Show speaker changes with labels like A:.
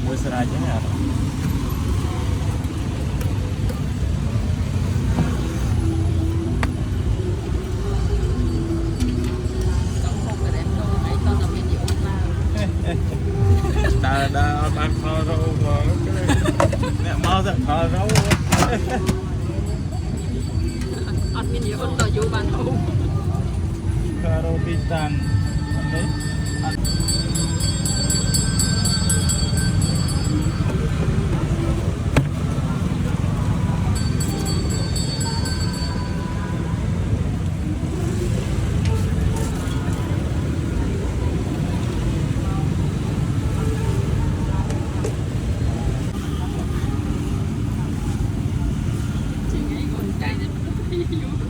A: มวยสลายจังอ่ะดาบ้านเขาเราบอกเนี่ยเมาสักเขาเรา
B: อัดมินเยอะต่ออยู่บ้านเขา
A: คาร์บิตันนี่
B: จริงไอ้คนใจเนี่ยมันอยู่